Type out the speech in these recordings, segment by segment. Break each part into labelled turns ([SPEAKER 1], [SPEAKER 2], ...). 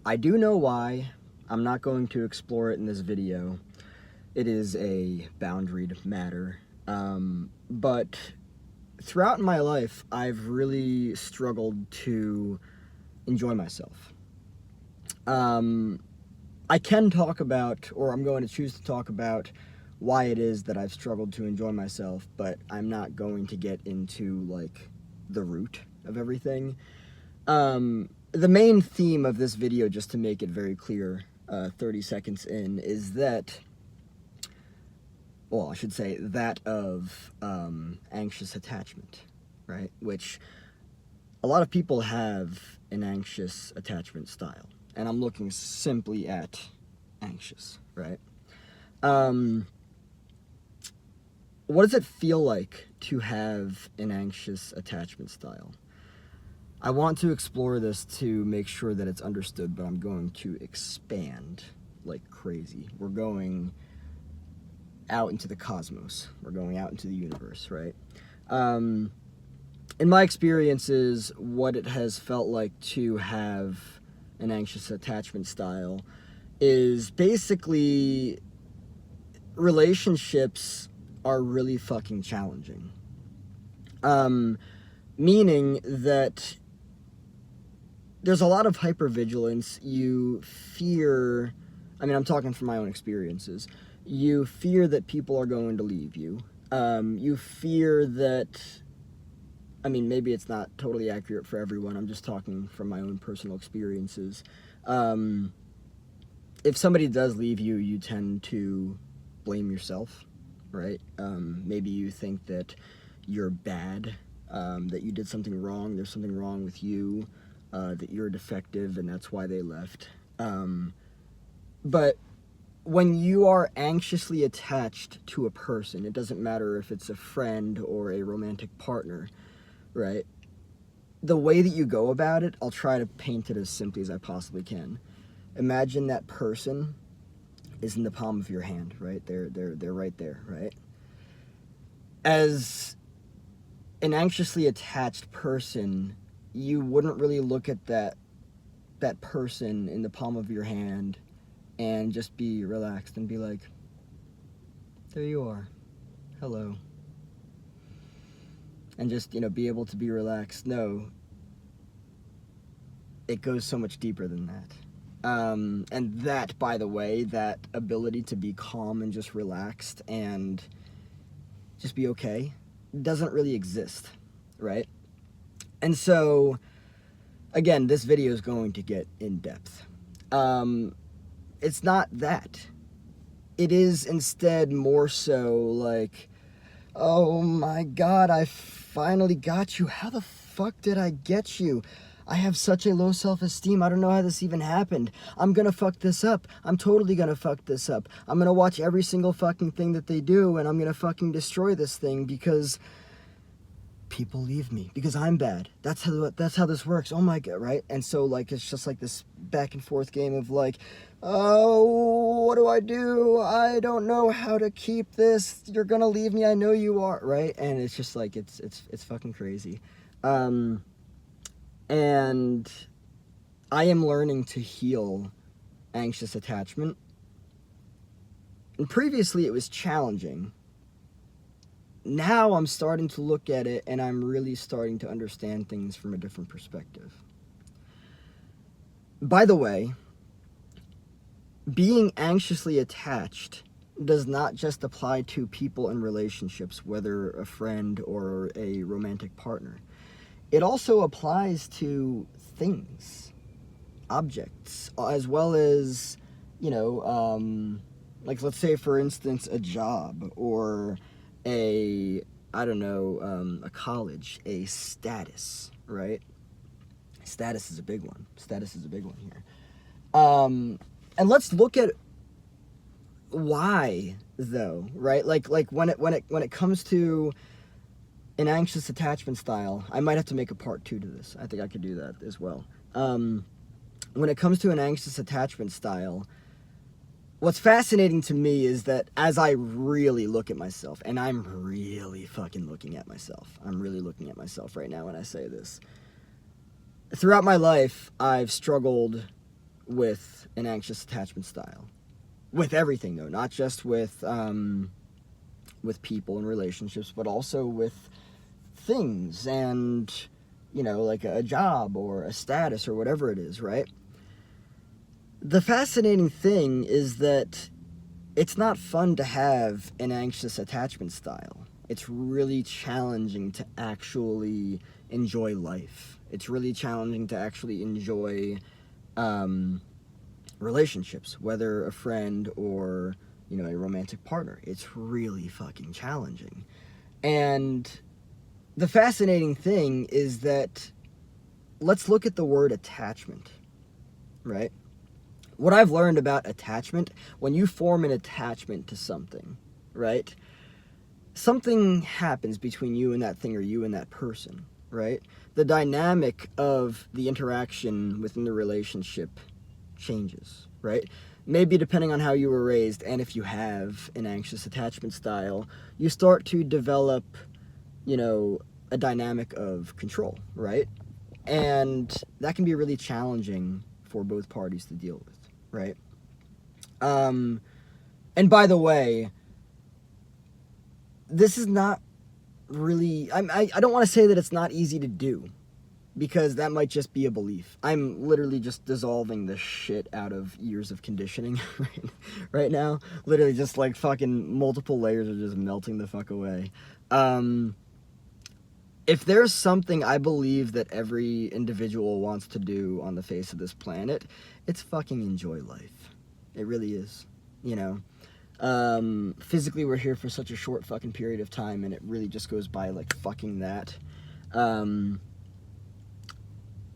[SPEAKER 1] I do know why. I'm not going to explore it in this video. It is a boundaried matter. But throughout my life, I've really struggled to enjoy myself. I can talk about, or I'm going to choose to talk about, why it is that I've struggled to enjoy myself, but I'm not going to get into, like, the root of everything. The main theme of this video, just to make it very clear, 30 seconds in, is that, well, I should say that of anxious attachment, right? Which a lot of people have an anxious attachment style, and I'm looking simply at anxious, right? What does it feel like to have an anxious attachment style? I want to explore this to make sure that it's understood, but I'm going to expand like crazy. We're going out into the cosmos. We're going out into the universe, right? In my experiences, what it has felt like to have an anxious attachment style is basically relationships are really fucking challenging. Meaning that there's a lot of hypervigilance. You fear, I mean, I'm talking from my own experiences. You fear that people are going to leave you. You fear that, I mean, maybe it's not totally accurate for everyone. I'm just talking from my own personal experiences. If somebody does leave you, you tend to blame yourself, right? Maybe you think that you're bad, that you did something wrong, there's something wrong with you, that you're defective, and that's why they left. But when you are anxiously attached to a person, it doesn't matter if it's a friend or a romantic partner, right? The way that you go about it, I'll try to paint it as simply as I possibly can. Imagine that person is in the palm of your hand, right? They're right there, right? As an anxiously attached person, you wouldn't really look at that person in the palm of your hand and just be relaxed and be like, there you are, hello, and just, be able to be relaxed. No, it goes so much deeper than that. And that, by the way, that ability to be calm and just relaxed and just be okay doesn't really exist, right? And so, again, this video is going to get in depth. It's not that. It is instead more so like, oh my God, I finally got you. How the fuck did I get you? I have such a low self-esteem. I don't know how this even happened. I'm gonna fuck this up. I'm totally gonna fuck this up. I'm gonna watch every single fucking thing that they do, and I'm gonna fucking destroy this thing because people leave me, because I'm bad. That's how this works. Oh my God, right? And so, like, it's just like this back and forth game of like, oh, what do? I don't know how to keep this. You're gonna leave me. I know you are, right? And it's just like, it's fucking crazy. And I am learning to heal anxious attachment. And previously it was challenging. Now I'm starting to look at it and I'm really starting to understand things from a different perspective. By the way, being anxiously attached does not just apply to people in relationships, whether a friend or a romantic partner. It also applies to things, objects, as well as, like, let's say, for instance, a job or a college, a status, right? Status is a big one. Status is a big one here. And let's look at why, though, right? Like when it comes to an anxious attachment style, I might have to make a part 2 to this. I think I could do that as well. When it comes to an anxious attachment style, what's fascinating to me is that as I really look at myself, and I'm really fucking looking at myself. I'm really looking at myself right now when I say this. Throughout my life, I've struggled with an anxious attachment style. With everything, though, not just with people and relationships, but also with things and, you know, like a job or a status or whatever it is, right? The fascinating thing is that it's not fun to have an anxious attachment style. It's really challenging to actually enjoy life. It's really challenging to actually enjoy relationships, whether a friend or, you know, a romantic partner. It's really fucking challenging. And the fascinating thing is that, let's look at the word attachment, right? What I've learned about attachment, when you form an attachment to something, right? Something happens between you and that thing, or you and that person, right? The dynamic of the interaction within the relationship changes, right? Maybe depending on how you were raised, and if you have an anxious attachment style, you start to develop, you know, a dynamic of control, right? And that can be really challenging for both parties to deal with, right? And by the way, this is not really, I don't want to say that it's not easy to do, because that might just be a belief. I'm literally just dissolving the shit out of years of conditioning right now. Literally just like fucking multiple layers are just melting the fuck away. If there's something I believe that every individual wants to do on the face of this planet, it's fucking enjoy life. It really is, you know? Physically, we're here for such a short fucking period of time, and it really just goes by like fucking that.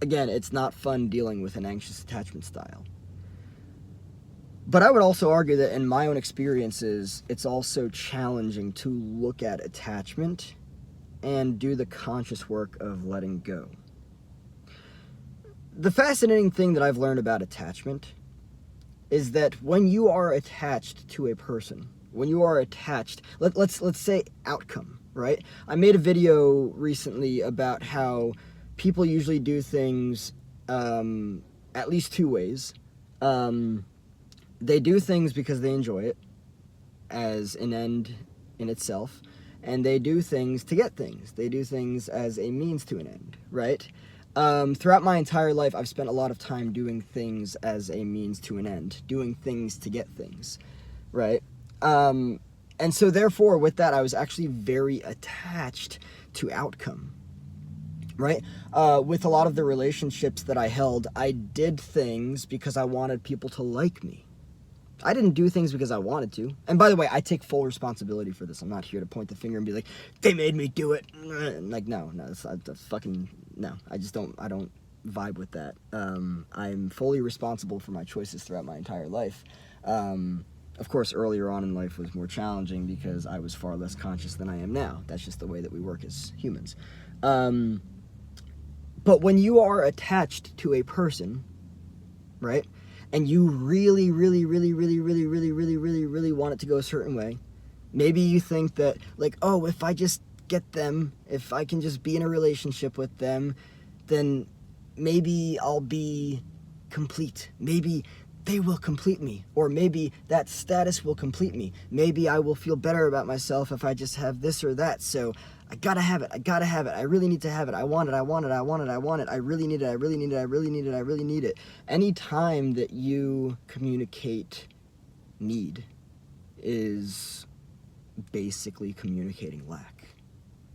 [SPEAKER 1] Again, it's not fun dealing with an anxious attachment style. But I would also argue that in my own experiences, it's also challenging to look at attachment and do the conscious work of letting go. The fascinating thing that I've learned about attachment is that when you are attached to a person, when you are attached, let's say outcome, right? I made a video recently about how people usually do things at least two ways. They do things because they enjoy it as an end in itself, and they do things to get things. They do things as a means to an end, right? Throughout my entire life, I've spent a lot of time doing things as a means to an end, doing things to get things, right? And so therefore, with that, I was actually very attached to outcome, right? With a lot of the relationships that I held, I did things because I wanted people to like me. I didn't do things because I wanted to. And by the way, I take full responsibility for this. I'm not here to point the finger and be like, they made me do it. Like, no, that's fucking, no. I don't vibe with that. I'm fully responsible for my choices throughout my entire life. Of course, earlier on in life was more challenging because I was far less conscious than I am now. That's just the way that we work as humans. But when you are attached to a person, right? And you really, really, really, really, really, really, really, really, really want it to go a certain way. Maybe you think that, like, oh, if I just get them, if I can just be in a relationship with them, then maybe I'll be complete. Maybe they will complete me. Or maybe that status will complete me. Maybe I will feel better about myself if I just have this or that. So I gotta have it. I gotta have it. I really need to have it. I want it. I want it. I want it. I want it. I really need it. I really need it. I really need it. I really need it. Any time that you communicate need is basically communicating lack,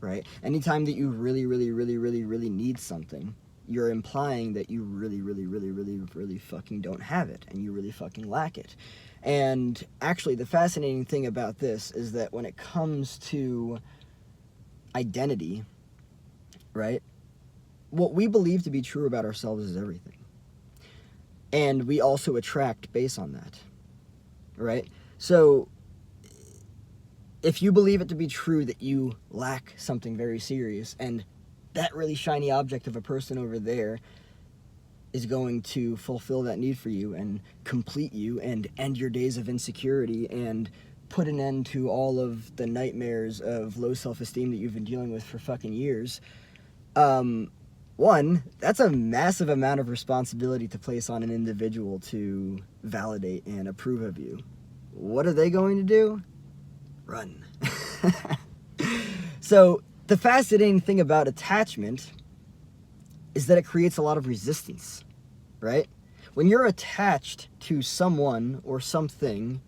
[SPEAKER 1] right? Anytime that you really, really, really, really, really need something, you're implying that you really, really, really, really, really fucking don't have it, and you really fucking lack it. And actually, the fascinating thing about this is that when it comes to identity, right? What we believe to be true about ourselves is everything. And we also attract based on that, right? So if you believe it to be true that you lack something very serious, and that really shiny object of a person over there is going to fulfill that need for you and complete you and end your days of insecurity and put an end to all of the nightmares of low self-esteem that you've been dealing with for fucking years, One, that's a massive amount of responsibility to place on an individual to validate and approve of you. What are they going to do? Run. So the fascinating thing about attachment is that it creates a lot of resistance, right? When you're attached to someone or something,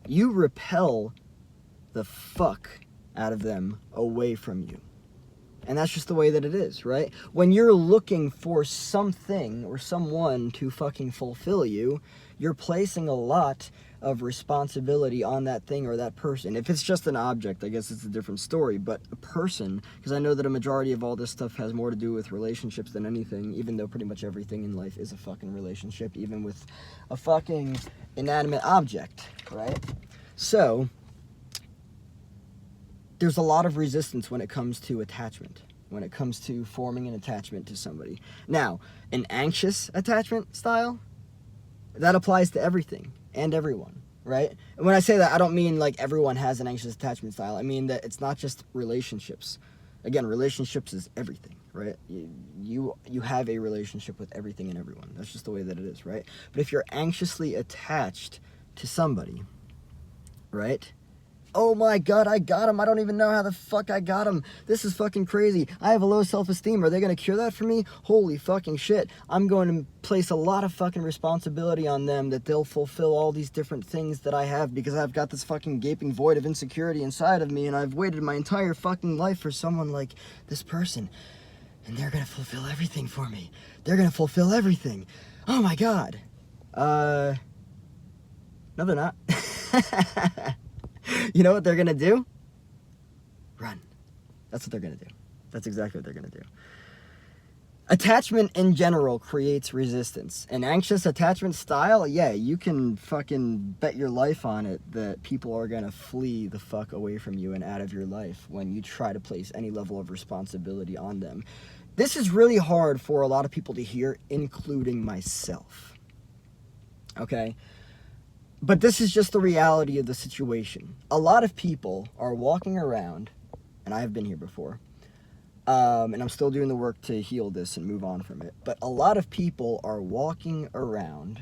[SPEAKER 1] you repel the fuck out of them away from you. And that's just the way that it is, right? When you're looking for something or someone to fucking fulfill you, you're placing a lot of responsibility on that thing or that person. If it's just an object, I guess it's a different story, but a person, because I know that a majority of all this stuff has more to do with relationships than anything, even though pretty much everything in life is a fucking relationship, even with a fucking inanimate object, right? So there's a lot of resistance when it comes to attachment, when it comes to forming an attachment to somebody. Now, an anxious attachment style, that applies to everything and everyone, right? And when I say that, I don't mean like everyone has an anxious attachment style. I mean that it's not just relationships. Again, relationships is everything, right? You have a relationship with everything and everyone. That's just the way that it is, right? But if you're anxiously attached to somebody, right? Oh my god, I got him. I don't even know how the fuck I got him. This is fucking crazy. I have a low self-esteem. Are they going to cure that for me? Holy fucking shit. I'm going to place a lot of fucking responsibility on them that they'll fulfill all these different things that I have because I've got this fucking gaping void of insecurity inside of me and I've waited my entire fucking life for someone like this person. And they're going to fulfill everything for me. They're going to fulfill everything. Oh my god. No, they're not. You know what they're going to do? Run. That's what they're going to do. That's exactly what they're going to do. Attachment in general creates resistance. An anxious attachment style, yeah, you can fucking bet your life on it that people are going to flee the fuck away from you and out of your life when you try to place any level of responsibility on them. This is really hard for a lot of people to hear, including myself. Okay? But this is just the reality of the situation. A lot of people are walking around, and I have been here before, and I'm still doing the work to heal this and move on from it, but a lot of people are walking around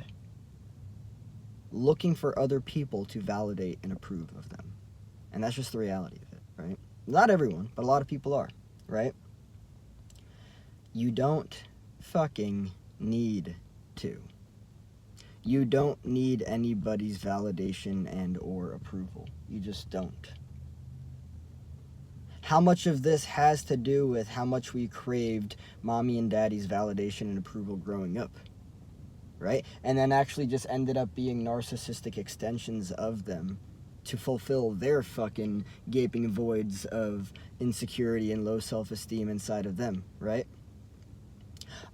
[SPEAKER 1] looking for other people to validate and approve of them. And that's just the reality of it, right? Not everyone, but a lot of people are, right? You don't fucking need to. You don't need anybody's validation and or approval. You just don't. How much of this has to do with how much we craved mommy and daddy's validation and approval growing up, right? And then actually just ended up being narcissistic extensions of them to fulfill their fucking gaping voids of insecurity and low self-esteem inside of them, right?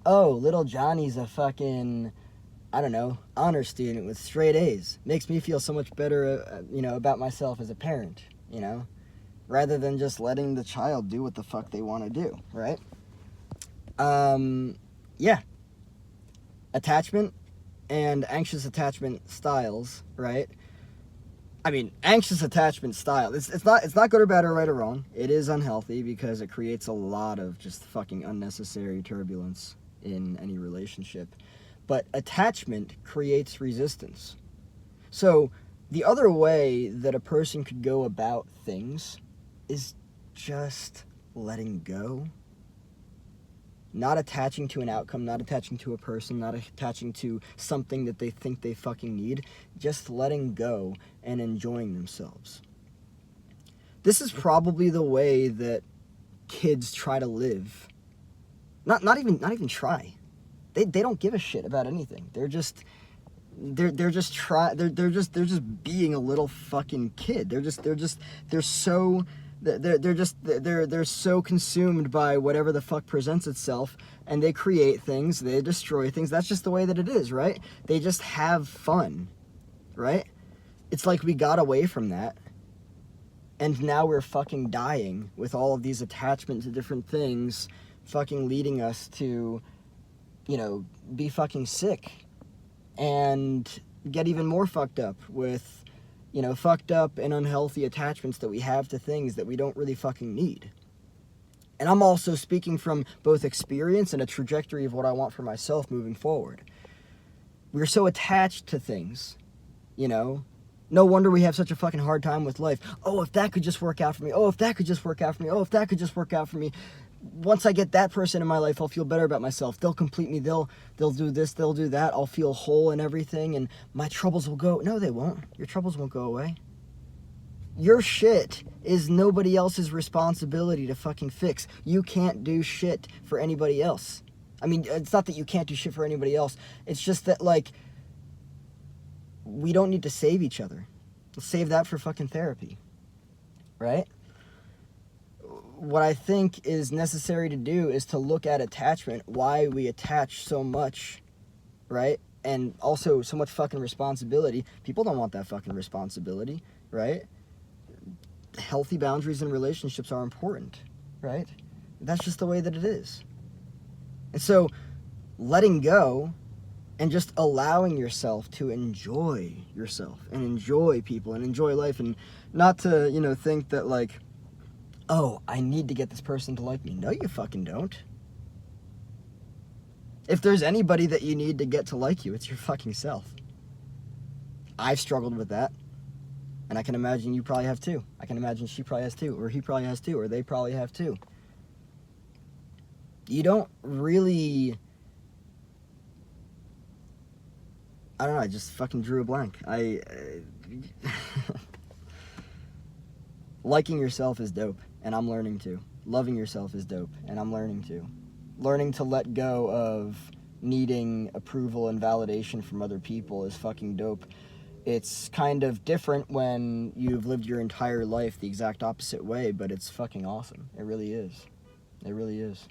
[SPEAKER 1] Oh, little Johnny's a fucking, I don't know, honor student with straight A's. Makes me feel so much better, about myself as a parent, rather than just letting the child do what the fuck they want to do, right? Yeah. Attachment and anxious attachment styles, right? I mean, anxious attachment style, it's not good or bad or right or wrong. It is unhealthy because it creates a lot of just fucking unnecessary turbulence in any relationship. But attachment creates resistance. So the other way that a person could go about things is just letting go. Not attaching to an outcome, not attaching to a person, not attaching to something that they think they fucking need. Just letting go and enjoying themselves. This is probably the way that kids try to live. Not even try. They don't give a shit about anything. They're just being a little fucking kid. They're so consumed by whatever the fuck presents itself, and they create things, they destroy things. That's just the way that it is, right? They just have fun, right? It's like we got away from that, and now we're fucking dying with all of these attachments to different things fucking leading us to be fucking sick and get even more fucked up with, fucked up and unhealthy attachments that we have to things that we don't really fucking need. And I'm also speaking from both experience and a trajectory of what I want for myself moving forward. We're so attached to things, you know? No wonder we have such a fucking hard time with life. Oh, if that could just work out for me. Oh, if that could just work out for me. Oh, if that could just work out for me. Once I get that person in my life, I'll feel better about myself. They'll complete me. They'll do this. They'll do that. I'll feel whole and everything, and my troubles will go. No, they won't. Your troubles won't go away. Your shit is nobody else's responsibility to fucking fix. You can't do shit for anybody else. I mean, it's not that you can't do shit for anybody else. It's just that, like, we don't need to save each other. Let's save that for fucking therapy. Right? What I think is necessary to do is to look at attachment, why we attach so much, right? And also so much fucking responsibility. People don't want that fucking responsibility, right? Healthy boundaries in relationships are important, right? That's just the way that it is. And so letting go and just allowing yourself to enjoy yourself and enjoy people and enjoy life, and not to, you know, think that, like, oh, I need to get this person to like me. No, you fucking don't. If there's anybody that you need to get to like you, it's your fucking self. I've struggled with that. And I can imagine you probably have too. I can imagine she probably has too, or he probably has too, or they probably have too. You don't really... I don't know, I just fucking drew a blank. Liking yourself is dope, and I'm learning to. Loving yourself is dope, and I'm learning to. Learning to let go of needing approval and validation from other people is fucking dope. It's kind of different when you've lived your entire life the exact opposite way, but it's fucking awesome. It really is. It really is.